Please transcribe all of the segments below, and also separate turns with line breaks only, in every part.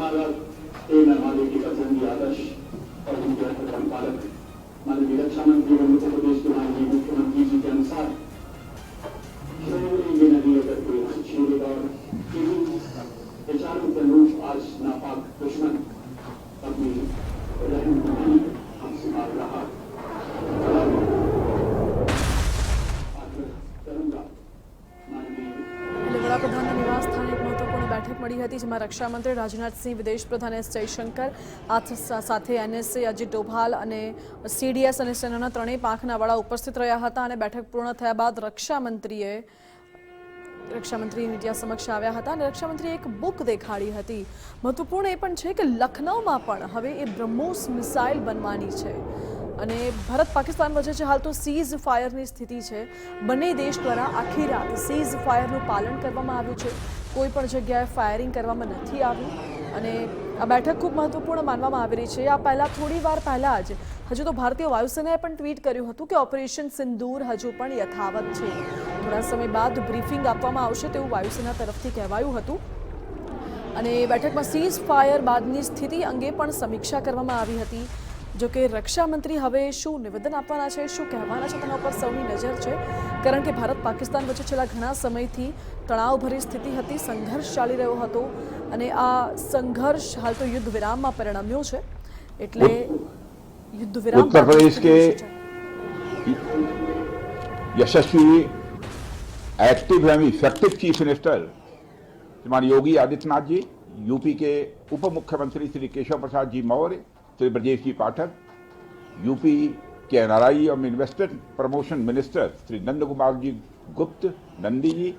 महाराज मेहमानों की पसंदीदा आदर्श और उनके पालक माननीय रक्षा मंत्री एवं उत्तर प्रदेश के माननीय मुख्यमंत्री जी के अनुसार ये नदी अगर कोई छेड़े और विचारों के अनुरूप आज नापाक दुश्मन अपनी रहनुमाई हमसे मांग रहा
વડાપ્રધાનના નિવાસ સ્થાને એક મહત્વપૂર્ણ બેઠક મળી હતી, જેમાં રક્ષામંત્રી રાજનાથસિંહ, વિદેશ પ્રધાન એસ જયશંકર સાથે એનએસએ અજીત ડોભાલ અને સીડીએસ અને સેનાના ત્રણેય પાંખના વડા ઉપસ્થિત રહ્યા હતા. અને બેઠક પૂર્ણ થયા બાદ રક્ષામંત્રી મીડિયા સમક્ષ આવ્યા હતા અને રક્ષામંત્રીએ એક બુક દેખાડી હતી. મહત્વપૂર્ણ એ પણ છે કે લખનૌમાં પણ હવે એ બ્રહ્મોસ મિસાઇલ બનવાની છે અને ભારત પાકિસ્તાન વચ્ચે છે હાલ તો સીઝ ફાયરની સ્થિતિ છે. બંને દેશ દ્વારા આખી રાત સીઝ ફાયરનું પાલન કરવામાં આવ્યું છે. કોઈ પણ જગ્યાએ ફાયરિંગ કરવામાં નથી આવ્યું અને આ બેઠક ખૂબ મહત્વપૂર્ણ માનવામાં આવી રહી છે. આ પહેલાં થોડી વાર પહેલાં જ હજુ તો ભારતીય વાયુસેનાએ પણ ટ્વીટ કર્યું હતું કે ઓપરેશન સિંદૂર હજુ પણ યથાવત છે. થોડા સમય બાદ બ્રીફિંગ આપવામાં આવશે તેવું વાયુસેના તરફથી કહેવાયું હતું અને બેઠકમાં સીઝ ફાયર બાદની સ્થિતિ અંગે પણ સમીક્ષા કરવામાં આવી હતી. જો કે રક્ષામંત્રી હવે શું નિવેદન આપવાના છે, શું કહેવાના છે, તેના ઉપર સૌની નજર છે. કારણ કે ભારત પાકિસ્તાન વચ્ચે છેલ્લા ઘણા સમયથી તણાવભરી સ્થિતિ હતી, સંઘર્ષ ચાલી રહ્યો હતો અને આ સંઘર્ષ હાલ તો યુદ્ધ વિરામમાં પરિણમ્યો છે. એટલે युद्ध विराम
उत्तर प्रदेश के यशस्वी एक्टिव एवं इफेक्टिव चीफ मिनिस्टर श्रीमान योगी आदित्यनाथ जी, यूपी के उप मुख्यमंत्री श्री केशव प्रसाद जी मौर्य, श्री ब्रजेश जी पाठक, यूपी के एनआरआई एवं investment promotion minister Shri Nand Kumar ji गुप्त नंदी जी,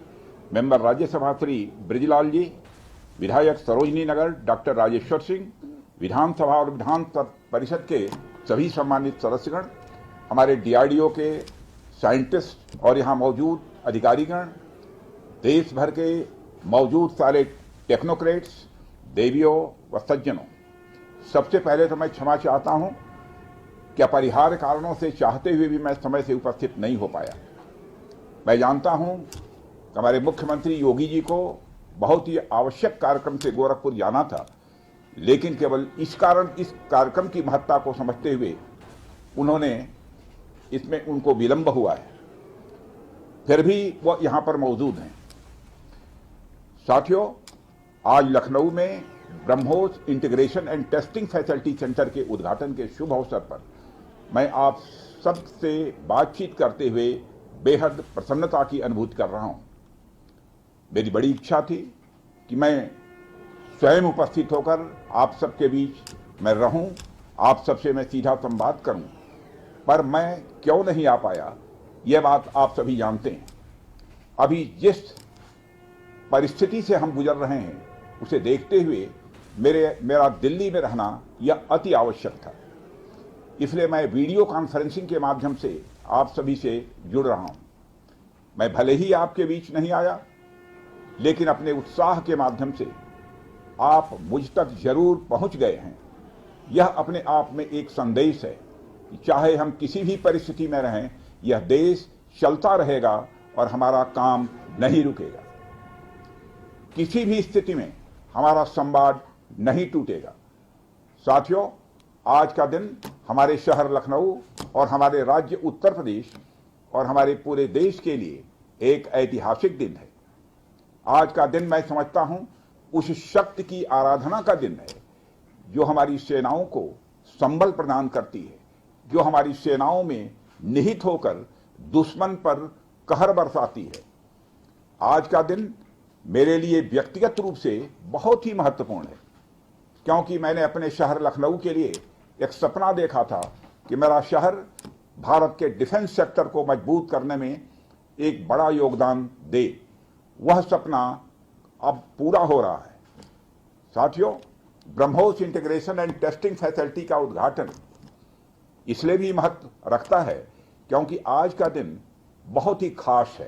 मेंबर राज्यसभा श्री ब्रिजलाल जी, विधायक सरोजनी नगर डॉक्टर राजेश्वर सिंह, विधानसभा और विधान परिषद के सभी सम्मानित सदस्यगण, हमारे डीआरडीओ के साइंटिस्ट और यहाँ मौजूद अधिकारीगण, देश भर के मौजूद सारे टेक्नोक्रेट्स, देवियों व सज्जनों, सबसे पहले तो मैं क्षमा चाहता हूँ कि अपरिहार्य कारणों से चाहते हुए भी मैं समय से उपस्थित नहीं हो पाया. मैं जानता हूँ कि हमारे मुख्यमंत्री योगी जी को बहुत ही आवश्यक कार्यक्रम से गोरखपुर जाना था, लेकिन केवल इस कार्यक्रम की महत्ता को समझते हुए उन्होंने इसमें उनको विलंब हुआ है, फिर भी वो यहाँ पर मौजूद हैं. साथियों, आज लखनऊ में BrahMos integration and testing facility centre के उद्घाटन के शुभ अवसर पर मैं आप सबसे बातचीत करते हुए बेहद प्रसन्नता की अनुभूति कर रहा हूँ. मेरी बड़ी इच्छा थी कि मैं स्वयं उपस्थित होकर आप सबके बीच मैं रहूं, आप सबसे मैं सीधा संवाद करूं, पर मैं क्यों नहीं आ पाया यह बात आप सभी जानते हैं. अभी जिस परिस्थिति से हम गुजर रहे हैं उसे देखते हुए मेरा दिल्ली में रहना यह अति आवश्यक था. इसलिए मैं वीडियो कॉन्फ्रेंसिंग के माध्यम से आप सभी से जुड़ रहा हूं. मैं भले ही आपके बीच नहीं आया, लेकिन अपने उत्साह के माध्यम से आप मुझ तक जरूर पहुंच गए हैं. यह अपने आप में एक संदेश है कि चाहे हम किसी भी परिस्थिति में रहें, यह देश चलता रहेगा और हमारा काम नहीं रुकेगा. किसी भी स्थिति में हमारा संवाद नहीं टूटेगा. साथियों, आज का दिन हमारे शहर लखनऊ और हमारे राज्य उत्तर प्रदेश और हमारे पूरे देश के लिए एक ऐतिहासिक दिन है. आज का दिन मैं समझता हूं उस शक्ति की आराधना का दिन है जो हमारी सेनाओं को संबल प्रदान करती है, जो हमारी सेनाओं में निहित होकर दुश्मन पर कहर बरसाती है. आज का दिन मेरे लिए व्यक्तिगत रूप से बहुत ही महत्वपूर्ण है, क्योंकि मैंने अपने शहर लखनऊ के लिए एक सपना देखा था कि मेरा शहर भारत के डिफेंस सेक्टर को मजबूत करने में एक बड़ा योगदान दे. वह सपना अब पूरा हो रहा है. साथियों, BrahMos integration and testing facility का उद्घाटन इसलिए भी महत्व रखता है क्योंकि आज का दिन बहुत ही खास है.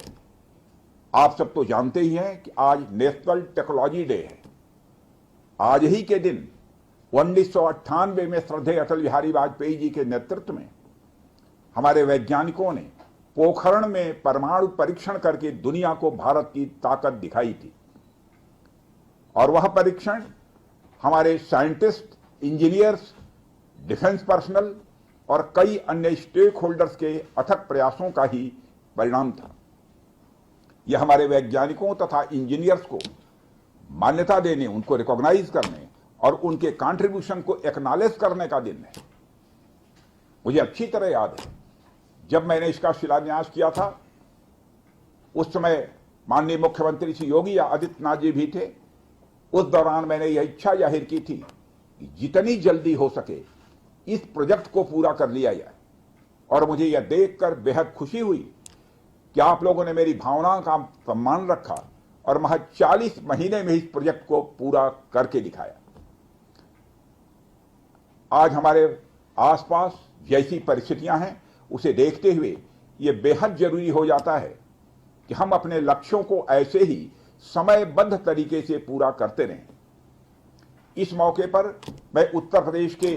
आप सब तो जानते ही हैं कि आज नेशनल टेक्नोलॉजी डे है. आज ही के दिन 1998 में श्रद्धेय अटल बिहारी वाजपेयी जी के नेतृत्व में हमारे वैज्ञानिकों ने पोखरण में परमाणु परीक्षण करके दुनिया को भारत की ताकत दिखाई थी. और वह परीक्षण हमारे साइंटिस्ट, इंजीनियर्स, डिफेंस पर्सनल और कई अन्य स्टेक होल्डर्स के अथक प्रयासों का ही परिणाम था। यह हमारे वैज्ञानिकों तथा इंजीनियर्स को मान्यता देने, उनको रिकॉग्नाइज करने और उनके कंट्रीब्यूशन को एक्नॉलेज करने का दिन है। मुझे अच्छी तरह याद है, जब मैंने इसका शिलान्यास किया था, उस समय माननीय मुख्यमंत्री श्री योगी आदित्यनाथ जी भी थे। उस दौरान मैंने यह इच्छा जाहिर की थी कि जितनी जल्दी हो सके इस प्रोजेक्ट को पूरा कर लिया जाए, और मुझे यह देखकर बेहद खुशी हुई कि आप लोगों ने मेरी भावनाओं का सम्मान रखा और महज 40 महीने में इस प्रोजेक्ट को पूरा करके दिखाया। आज हमारे आसपास जैसी परिस्थितियां हैं, उसे देखते हुए यह बेहद जरूरी हो जाता है कि हम अपने लक्ष्यों को ऐसे ही समयबद्ध तरीके से पूरा करते रहें। इस मौके पर मैं उत्तर प्रदेश के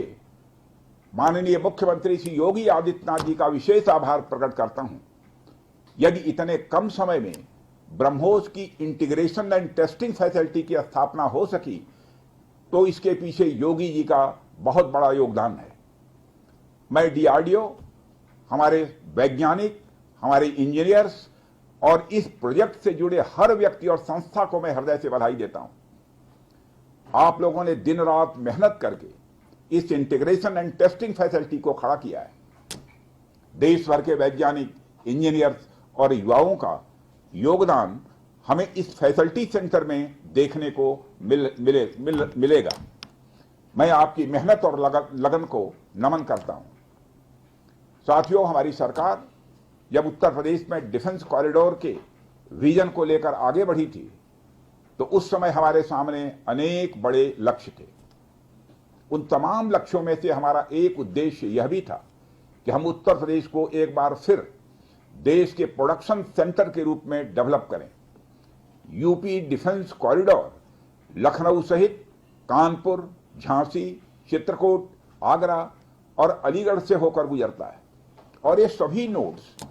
माननीय मुख्यमंत्री श्री योगी आदित्यनाथ जी का विशेष आभार प्रकट करता हूं। यदि इतने कम समय में ब्रह्मोस की इंटीग्रेशन एंड टेस्टिंग फैसिलिटी की स्थापना हो सकी, तो इसके पीछे योगी जी का बहुत बड़ा योगदान है। मैं डीआरडीओ, हमारे वैज्ञानिक, हमारे इंजीनियर्स और इस प्रोजेक्ट से जुड़े हर व्यक्ति और संस्था को मैं हृदय से बधाई देता हूं। आप लोगों ने दिन रात मेहनत करके इस इंटीग्रेशन एंड टेस्टिंग फैसिलिटी को खड़ा किया है। देश भर के वैज्ञानिक, इंजीनियर्स और युवाओं का योगदान हमें इस फैसिलिटी सेंटर में देखने को मिलेगा। मैं आपकी मेहनत और लगन को नमन करता हूं। साथियों, हमारी सरकार जब उत्तर प्रदेश में डिफेंस कॉरिडोर के विजन को लेकर आगे बढ़ी थी, तो उस समय हमारे सामने अनेक बड़े लक्ष्य थे। उन तमाम लक्ष्यों में से हमारा एक उद्देश्य यह भी था कि हम उत्तर प्रदेश को एक बार फिर देश के प्रोडक्शन सेंटर के रूप में डेवलप करें। यूपी डिफेंस कॉरिडोर लखनऊ सहित कानपुर, झांसी, चित्रकूट, आगरा और अलीगढ़ से होकर गुजरता है, और ये सभी नोड्स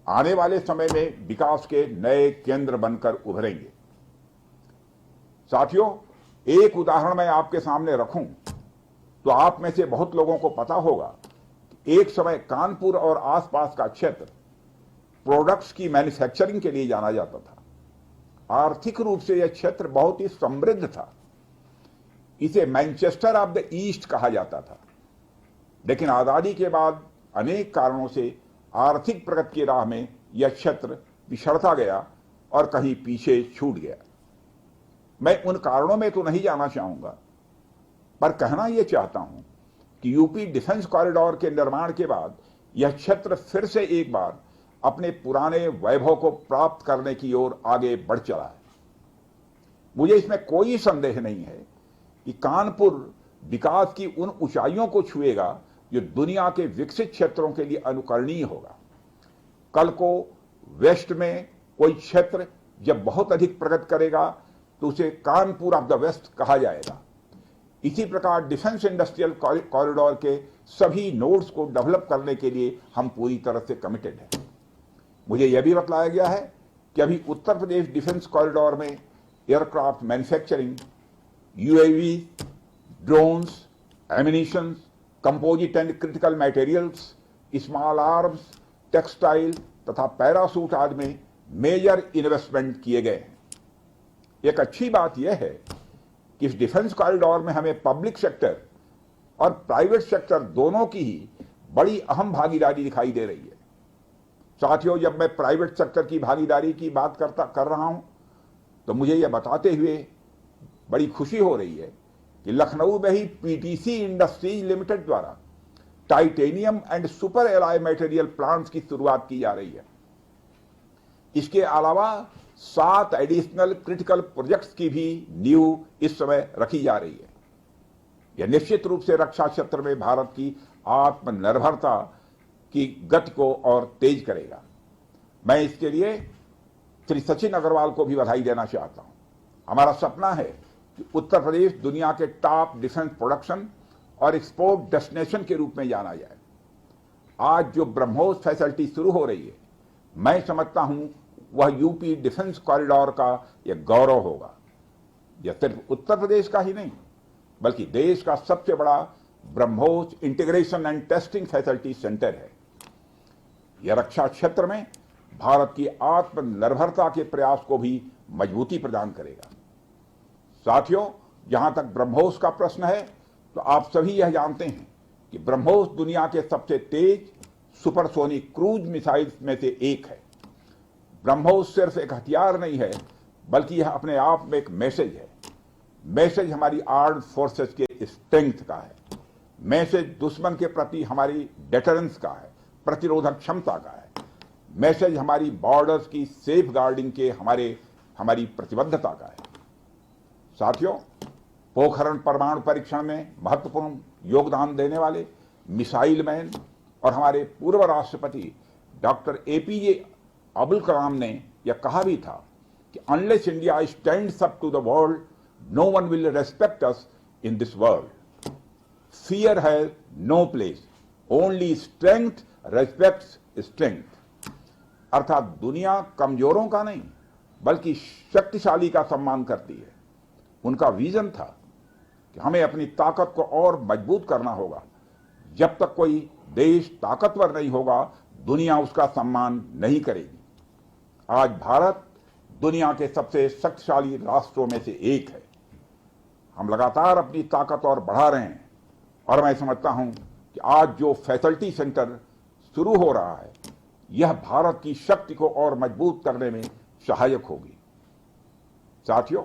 आने वाले समय में विकास के नए केंद्र बनकर उभरेंगे। साथियों, एक उदाहरण मैं आपके सामने रखूं तो आप में से बहुत लोगों को पता होगा कि एक समय कानपुर और आसपास का क्षेत्र प्रोडक्ट्स की मैन्युफैक्चरिंग के लिए जाना जाता था। आर्थिक रूप से यह क्षेत्र बहुत ही समृद्ध था। इसे मैनचेस्टर ऑफ द ईस्ट कहा जाता था। लेकिन आजादी के बाद अनेक कारणों से आर्थिक प्रगति की राह में यह क्षेत्र पिछड़ता गया और कहीं पीछे छूट गया। मैं उन कारणों में तो नहीं जाना चाहूंगा, पर कहना यह चाहता हूं कि यूपी डिफेंस कॉरिडोर के निर्माण के बाद यह क्षेत्र फिर से एक बार अपने पुराने वैभव को प्राप्त करने की ओर आगे बढ़ चला है। मुझे इसमें कोई संदेह नहीं है कि कानपुर विकास की उन ऊंचाइयों को छुएगा जो दुनिया के विकसित क्षेत्रों के लिए अनुकरणीय होगा। कल को वेस्ट में कोई क्षेत्र जब बहुत अधिक प्रगति करेगा तो उसे कानपुर ऑफ द वेस्ट कहा जाएगा। इसी प्रकार डिफेंस इंडस्ट्रियल कॉरिडोर के सभी नोड्स को डेवलप करने के लिए हम पूरी तरह से कमिटेड हैं। मुझे यह भी बताया गया है कि अभी उत्तर प्रदेश डिफेंस कॉरिडोर में aircraft manufacturing, UAV, drones, ammunitions, composite and critical materials, small arms, textile तथा पैरासूट आदि में मेजर इन्वेस्टमेंट किए गए हैं। एक अच्छी बात यह है कि इस डिफेंस कॉरिडोर में हमें पब्लिक सेक्टर और प्राइवेट सेक्टर दोनों की ही बड़ी अहम भागीदारी दिखाई दे रही है। साथियों, जब मैं प्राइवेट सेक्टर की भागीदारी की बात कर रहा हूं तो मुझे यह बताते हुए बड़ी खुशी हो रही है कि लखनऊ में ही पीटीसी इंडस्ट्रीज लिमिटेड द्वारा titanium and super alloy material plants की शुरुआत की जा रही है। इसके अलावा 7 एडिशनल क्रिटिकल प्रोजेक्ट्स की भी नींव इस समय रखी जा रही है। यह निश्चित रूप से रक्षा क्षेत्र में भारत की आत्मनिर्भरता की गति को और तेज करेगा। मैं इसके लिए श्री सचिन अग्रवाल को भी बधाई देना चाहता हूं। हमारा सपना है कि उत्तर प्रदेश दुनिया के टॉप डिफेंस प्रोडक्शन और एक्सपोर्ट डेस्टिनेशन के रूप में जाना जाए। आज जो ब्रह्मोस फैसिलिटी शुरू हो रही है, मैं समझता हूं वह यूपी डिफेंस कॉरिडोर का यह गौरव होगा। यह सिर्फ उत्तर प्रदेश का ही नहीं, बल्कि देश का सबसे बड़ा BrahMos integration and testing facility centre है। यह रक्षा क्षेत्र में भारत की आत्मनिर्भरता के प्रयास को भी मजबूती प्रदान करेगा। साथियों, जहां तक ब्रह्मोस का प्रश्न है, तो आप सभी यह जानते हैं कि ब्रह्मोस दुनिया के सबसे तेज सुपरसोनिक क्रूज मिसाइल में से एक है। ब्रह्मोस सिर्फ एक हथियार नहीं है, बल्कि यह अपने आप में एक मैसेज है। मैसेज हमारी आर्म्ड फोर्सेस के स्ट्रेंथ का है। मैसेज दुश्मन के प्रति हमारी डेटरेंस का है, प्रतिरोधक क्षमता का है। मैसेज हमारी बॉर्डर्स की सेफ गार्डिंग के हमारी प्रतिबद्धता का है। साथियों, पोखरण परमाणु परीक्षण में महत्वपूर्ण योगदान देने वाले मिसाइल मैन और हमारे पूर्व राष्ट्रपति डॉक्टर APJ अब्दुल कलाम ने यह कहा भी था कि unless India stands up to the world, no one will respect us in this world. Fear has no place, only strength respects strength. अर्थात दुनिया कमजोरों का नहीं, बल्कि शक्तिशाली का सम्मान करती है। उनका विजन था कि हमें अपनी ताकत को और मजबूत करना होगा। जब तक कोई देश ताकतवर नहीं होगा, दुनिया उसका सम्मान नहीं करेगी। आज भारत दुनिया के सबसे शक्तिशाली राष्ट्रों में से एक है। हम लगातार अपनी ताकत और बढ़ा रहे हैं, और मैं समझता हूं कि आज जो फैसिलिटी सेंटर शुरू हो रहा है, यह भारत की शक्ति को और मजबूत करने में सहायक होगी। साथियों,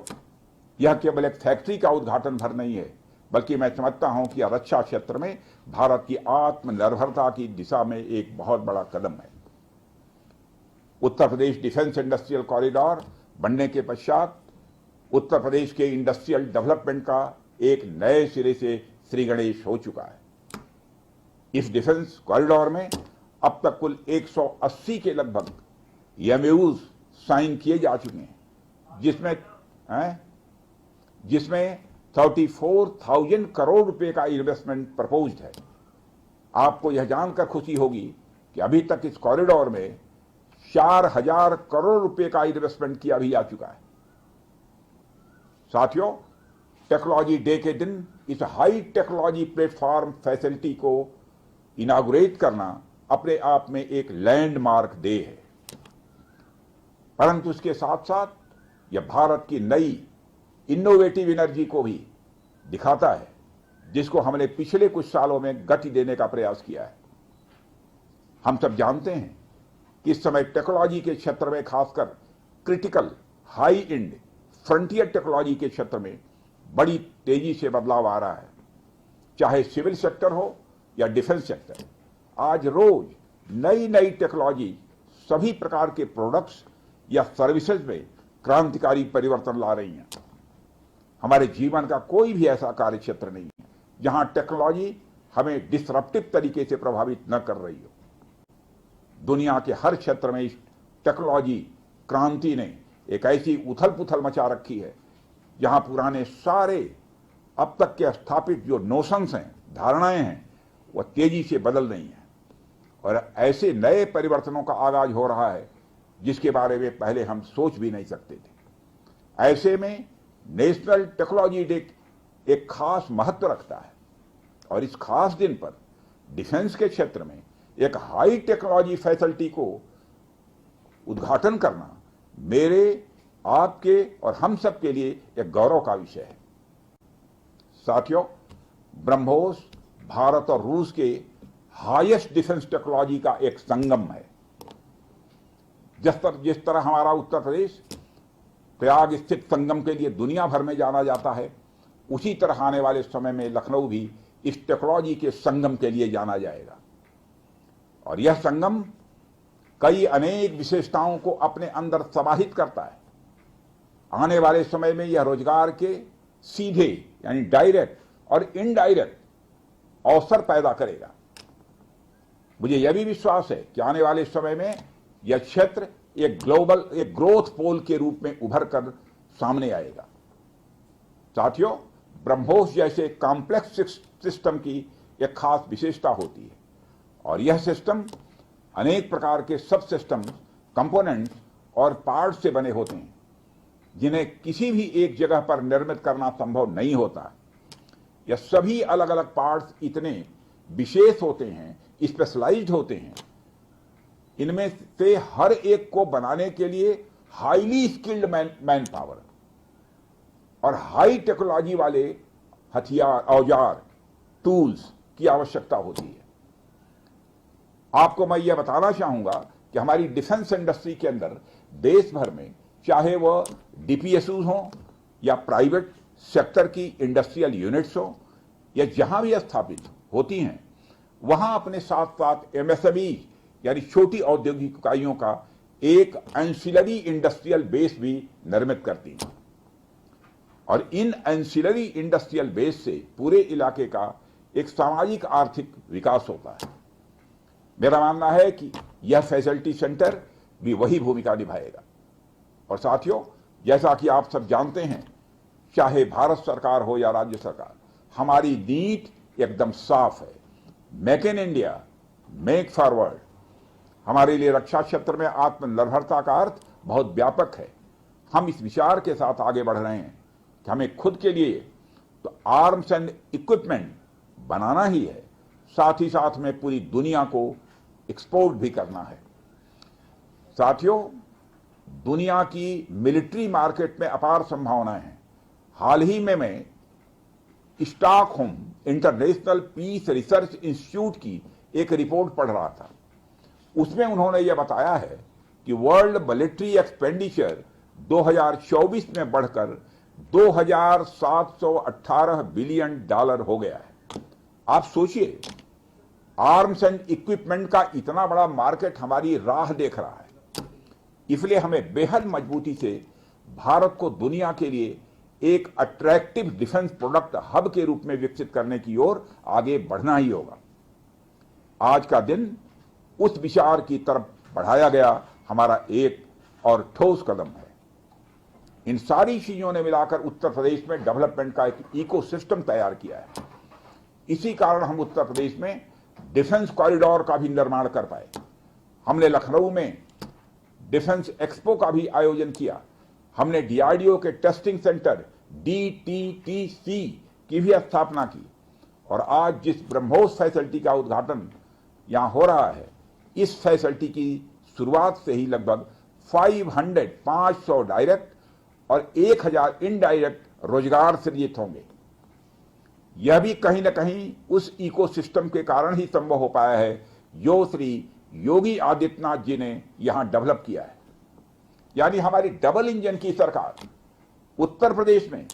यह केवल एक फैक्ट्री का उद्घाटन भर नहीं है, बल्कि मैं समझता हूं कि यह रक्षा क्षेत्र में भारत की आत्मनिर्भरता की दिशा में एक बहुत बड़ा कदम है। उत्तर प्रदेश डिफेंस इंडस्ट्रियल कॉरिडोर बनने के पश्चात उत्तर प्रदेश के इंडस्ट्रियल डेवलपमेंट का एक नए सिरे से श्री गणेश हो चुका है। इस डिफेंस कॉरिडोर में अब तक कुल 180 के लगभग MOUs साइन किए जा चुके हैं, जिसमें 34,000 करोड़ रुपए का इन्वेस्टमेंट प्रपोज्ड है। आपको यह जानकर खुशी होगी कि अभी तक इस कॉरिडोर में 4,000 करोड़ रुपए का इन्वेस्टमेंट किया भी जा चुका है। साथियों, टेक्नोलॉजी डे के दिन इस हाई टेक्नोलॉजी प्लेटफॉर्म फैसिलिटी को इनागुरेट करना अपने आप में एक लैंडमार्क डे है, परंतु इसके साथ साथ यह भारत की नई इनोवेटिव एनर्जी को भी दिखाता है, जिसको हमने पिछले कुछ सालों में गति देने का प्रयास किया है। हम सब जानते हैं कि इस समय टेक्नोलॉजी के क्षेत्र में, खासकर critical high and frontier technology के क्षेत्र में बड़ी तेजी से बदलाव आ रहा है। चाहे सिविल सेक्टर हो या डिफेंस सेक्टर, आज रोज नई नई टेक्नोलॉजी सभी प्रकार के प्रोडक्ट्स या सर्विसेज में क्रांतिकारी परिवर्तन ला रही हैं। हमारे जीवन का कोई भी ऐसा कार्य क्षेत्र नहीं है जहां टेक्नोलॉजी हमें डिसरप्टिव तरीके से प्रभावित न कर रही हो। दुनिया के हर क्षेत्र में इस टेक्नोलॉजी क्रांति ने एक ऐसी उथल पुथल मचा रखी है, जहां पुराने सारे अब तक के स्थापित जो नोशंस हैं, धारणाएं हैं, वह तेजी से बदल रही हैं, और ऐसे नए परिवर्तनों का आगाज हो रहा है जिसके बारे में पहले हम सोच भी नहीं सकते थे। ऐसे में नेशनल टेक्नोलॉजी डे एक खास महत्व रखता है, और इस खास दिन पर डिफेंस के क्षेत्र में एक हाई टेक्नोलॉजी फैसिलिटी को उद्घाटन करना मेरे, आपके और हम सब के लिए एक गौरव का विषय है। साथियों, ब्रह्मोस भारत और रूस के हाईएस्ट डिफेंस टेक्नोलॉजी का एक संगम है। जिस तरह हमारा उत्तर प्रदेश प्रयाग स्थित संगम के लिए दुनिया भर में जाना जाता है, उसी तरह आने वाले समय में लखनऊ भी इस टेक्नोलॉजी के संगम के लिए जाना जाएगा। और यह संगम कई अनेक विशेषताओं को अपने अंदर समाहित करता है। आने वाले समय में यह रोजगार के सीधे यानी डायरेक्ट और इनडायरेक्ट अवसर पैदा करेगा। मुझे यह भी विश्वास है कि आने वाले समय में यह क्षेत्र एक ग्रोथ पोल के रूप में उभर कर सामने आएगा। साथियों, ब्रह्मोस जैसे कॉम्प्लेक्स सिस्टम की एक खास विशेषता होती है, और यह सिस्टम अनेक प्रकार के सब सिस्टम, कंपोनेंट्स और पार्ट्स से बने होते हैं, जिन्हें किसी भी एक जगह पर निर्मित करना संभव नहीं होता। या सभी अलग अलग पार्ट्स इतने विशेष होते हैं, स्पेशलाइज्ड होते हैं, इनमें से हर एक को बनाने के लिए हाईली स्किल्ड मैन पावर और हाई टेक्नोलॉजी वाले हथियार, औजार, टूल्स की आवश्यकता होती है। आपको मैं यह बताना चाहूंगा कि हमारी डिफेंस इंडस्ट्री के अंदर देश भर में, चाहे वह डीपीएसयू हो या प्राइवेट सेक्टर की इंडस्ट्रियल यूनिट्स हो या जहां भी स्थापित होती हैं, वहां अपने साथ साथ एमएसएमई यानी छोटी औद्योगिक इकाइयों का एक एंसिलरी इंडस्ट्रियल बेस भी निर्मित करती हैं और इन एंसिलरी इंडस्ट्रियल बेस से पूरे इलाके का एक सामाजिक आर्थिक विकास होता है। मेरा मानना है कि यह फैसिलिटी सेंटर भी वही भूमिका निभाएगा। और साथियों, जैसा कि आप सब जानते हैं, चाहे भारत सरकार हो या राज्य सरकार, हमारी नीति एकदम साफ है। Make in India, make forward. हमारे लिए रक्षा क्षेत्र में आत्मनिर्भरता का अर्थ बहुत व्यापक है। हम इस विचार के साथ आगे बढ़ रहे हैं कि हमें खुद के लिए तो आर्म्स एंड इक्विपमेंट बनाना ही है, साथ ही साथ में पूरी दुनिया को एक्सपोर्ट भी करना है। साथियों, दुनिया की मिलिट्री मार्केट में अपार संभावनाएं हैं। हाल ही में मैं Stockholm International Peace Research Institute की एक रिपोर्ट पढ़ रहा था। उसमें उन्होंने यह बताया है कि वर्ल्ड मिलिट्री एक्सपेंडिचर 2024 में बढ़कर $2,718 बिलियन हो गया है। आप सोचिए, आर्म्स एंड इक्विपमेंट का इतना बड़ा मार्केट हमारी राह देख रहा है। इसलिए हमें बेहद मजबूती से भारत को दुनिया के लिए एक अट्रैक्टिव डिफेंस प्रोडक्ट हब के रूप में विकसित करने की ओर आगे बढ़ना ही होगा। आज का दिन उस विचार की तरफ बढ़ाया गया हमारा एक और ठोस कदम है। इन सारी चीजों ने मिलाकर उत्तर प्रदेश में डेवलपमेंट का एक इकोसिस्टम तैयार किया है। इसी कारण हम उत्तर प्रदेश में डिफेंस कॉरिडोर का भी निर्माण कर पाए। हमने लखनऊ में डिफेंस एक्सपो का भी आयोजन किया। हमने डीआरडीओ के टेस्टिंग सेंटर DTTC की भी स्थापना की और आज जिस ब्रह्मोस फैसिलिटी का उद्घाटन यहां हो रहा है, इस फैसिलिटी की शुरुआत से ही लगभग 500 डायरेक्ट और 1000 इनडायरेक्ट रोजगार सृजित होंगे। यह भी कहीं न कहीं उस इकोसिस्टम के कारण ही संभव हो पाया है जो श्री योगी आदित्यनाथ जी ने यहां डेवलप किया है। यानी हमारी डबल इंजन की सरकार उत्तर प्रदेश में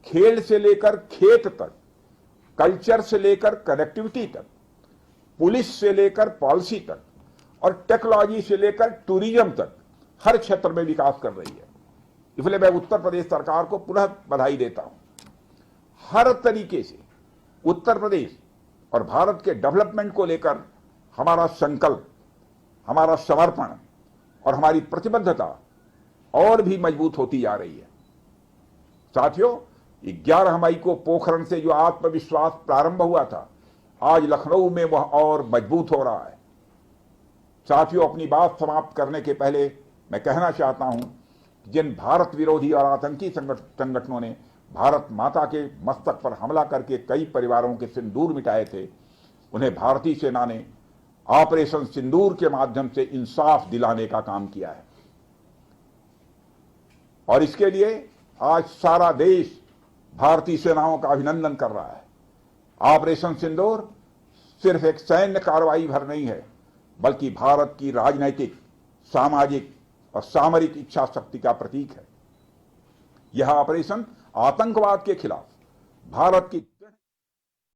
खेल से लेकर खेत तक, कल्चर से लेकर कनेक्टिविटी तक, पुलिस से लेकर पॉलिसी तक और टेक्नोलॉजी से लेकर टूरिज्म तक हर क्षेत्र में विकास कर रही है। इसलिए मैं उत्तर प्रदेश सरकार को पुनः बधाई देता हूं। हर तरीके से उत्तर प्रदेश और भारत के डेवलपमेंट को लेकर हमारा संकल्प, हमारा समर्पण और हमारी प्रतिबद्धता और भी मजबूत होती जा रही है। साथियों, 11 मई को पोखरण से जो आत्मविश्वास प्रारंभ हुआ था, आज लखनऊ में वह और मजबूत हो रहा है। साथियों, अपनी बात समाप्त करने के पहले मैं कहना चाहता हूं कि जिन भारत विरोधी और आतंकी संगठनों ने भारत माता के मस्तक पर हमला करके कई परिवारों के सिंदूर मिटाए थे, उन्हें भारतीय सेना ने ऑपरेशन सिंदूर के माध्यम से इंसाफ दिलाने का काम किया है और इसके लिए आज सारा देश भारतीय सेनाओं का अभिनंदन कर रहा है। ऑपरेशन सिंदूर सिर्फ एक सैन्य कार्रवाई भर नहीं है, बल्कि भारत की राजनैतिक, सामाजिक और सामरिक इच्छा शक्ति का प्रतीक है। यह ऑपरेशन आतंकवाद के खिलाफ भारत की